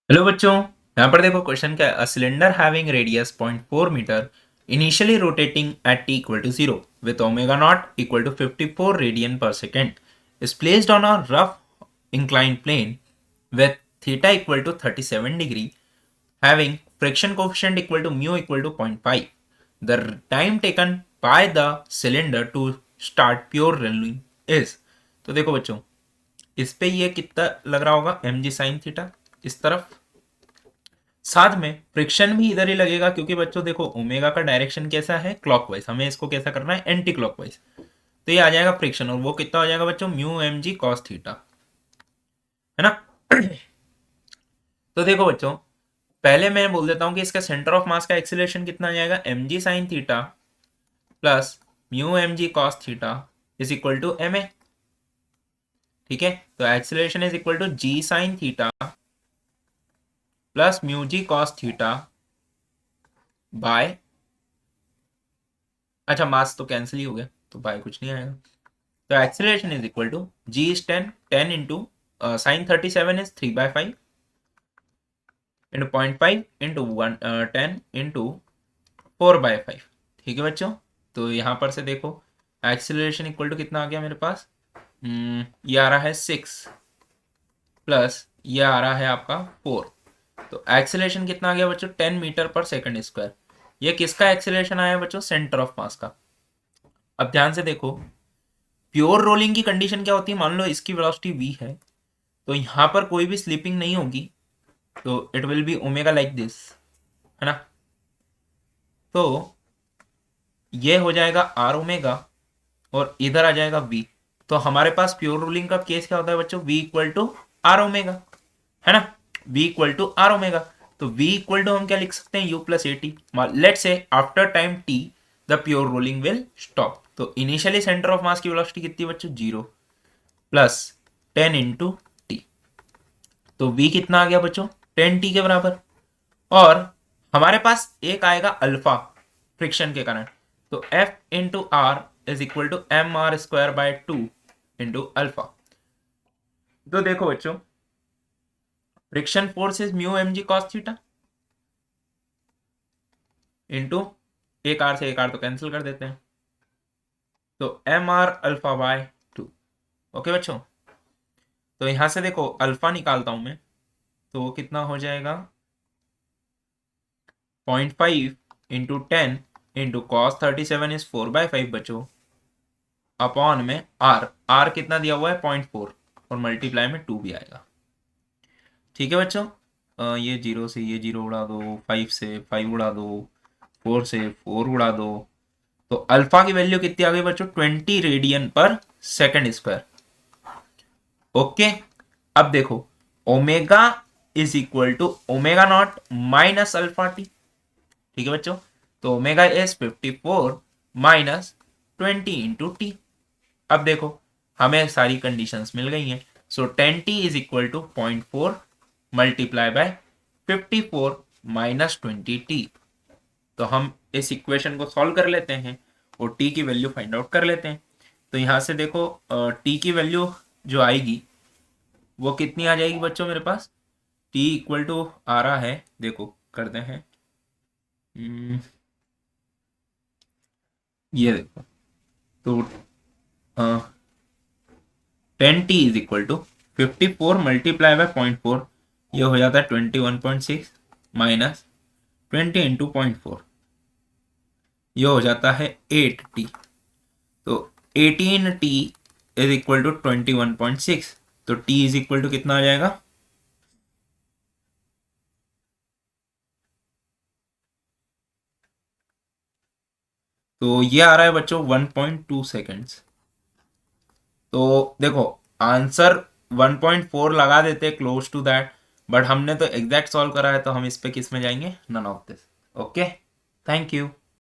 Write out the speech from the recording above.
Hello बच्चों, यहाँ पर देखो क्वेश्चन क्या है। A cylinder having radius 0.4 metre initially rotating at T equal to 0 with omega not equal to 54 radian per second is placed on a rough inclined plane with theta equal to 37 degree having friction coefficient equal to mu equal to 0.5. The time taken by the cylinder to start pure rolling is। तो देखो बच्चों, इस पे ये कितना लग रहा होगा, एम जी साइन थीटा इस तरफ, साथ में फ्रिक्शन भी इधर ही लगेगा क्योंकि बच्चों देखो ओमेगा का डायरेक्शन कैसा है, क्लॉकवाइज। हमें इसको कैसा करना है, एंटी क्लॉकवाइज। तो ये आ जाएगा फ्रिक्शन, और वो कितना हो जाएगा बच्चों, mu M G cos theta, है ना। तो देखो बच्चों, पहले मैं बोल देता हूं कि इसका सेंटर ऑफ मास का एक्सीलरेशन कितना आ जाएगा, M G sine theta plus mu M G cos theta is equal to M A. ठीक है, तो acceleration is equal to G sine theta plus mu G cos theta by, अच्छा mass तो cancel ही हो गया तो बाय कुछ नहीं आएगा। तो acceleration is equal to G is 10 into sine 37 is 3/5 into 0.5 into 10 into 4/5। ठीक है बच्चों, तो यहाँ पर से देखो एक्सीलरेशन इक्वल टू कितना आ गया मेरे पास, ये आ रहा है 6 प्लस ये आ रहा है आपका 4। तो एक्सीलरेशन कितना आ गया बच्चों, 10 मीटर पर सेकंड स्क्वायर। ये किसका एक्सीलरेशन आया बच्चों, सेंटर ऑफ मास का। अब ध्यान से देखो, प्योर रोलिंग की कंडीशन क्या होती है, मान लो इसकी वेलोसिटी v है, तो यहाँ पर कोई भी स्लिपिंग नहीं होगी, तो it will be omega like this, है ना। तो ये हो जाएगा आर ओमेगा और इधर आ जाएगा v। तो हमारे पास प्योर रोलिंग का केस क्या होता है बच्चों, v equal to R omega, है ना। v equal to R omega, तो v इक्वल टू हम क्या लिख सकते हैं, u plus a t. Let say after time t the pure rolling will stop. तो इनिशियली सेंटर ऑफ मास की वेलोसिटी कितनी बच्चों, 0 प्लस 10 इंटू टी। तो v कितना आ गया बच्चों, 10t के बराबर। और हमारे पास एक आएगा अल्फा फ्रिक्शन के कारण, तो F into R is equal to M R square by 2 into alpha. तो देखो बच्चों, friction force is mu M G cos theta into एक आर से एक आर तो कैंसिल कर देते हैं, तो M R alpha by 2। Okay बच्चों, तो यहां से देखो अल्फा निकालता हूं मैं, तो कितना हो जाएगा, 0.5 इंटू 10 इंटू कॉस 37 इज 4/5 बच्चों, अपॉन में आर। आर कितना दिया हुआ है, 0.4, और मल्टीप्लाई में 2 भी आएगा। ठीक है बच्चों, ये 0 से ये 0 उड़ा दो, 5 से 5 उड़ा दो, 4 से 4 उड़ा दो, तो अल्फा की वैल्यू कितनी आ गई बच्चों, 20 रेडियन पर सेकंड स्क्वायर। ओके, अब देखो omega is equal to omega not minus alpha T. ठीक है बच्चों, तो omega is 54 minus 20 into T. अब देखो हमें सारी कंडीशंस मिल गई हैं, so 10t is equal to 0.4 multiply by 54 minus 20t। तो हम इस इक्वेशन को सॉल्व कर लेते हैं और t की वैल्यू फाइंड आउट कर लेते हैं। तो यहाँ से देखो t की वैल्यू जो आएगी वो कितनी आ जाएगी बच्चों, मेरे पास t इक्वल टू आ रहा है, देखो करते हैं, ये देखो, तो 10t is equal to 54 multiply by 0.4, ये हो जाता है 21.6 माइनस 20 इंटू 0.4, ये हो जाता है 8t। तो 18t इज इक्वल टू 21.6, तो t इज इक्वल टू कितना आ जाएगा, तो ये आ रहा है बच्चों 1.2 सेकेंड्स। तो देखो आंसर 1.4 लगा देते क्लोज टू दैट, बट हमने तो एग्जैक्ट सॉल्व करा है, तो हम इस पे किस में जाएंगे, none of this. Okay, thank you.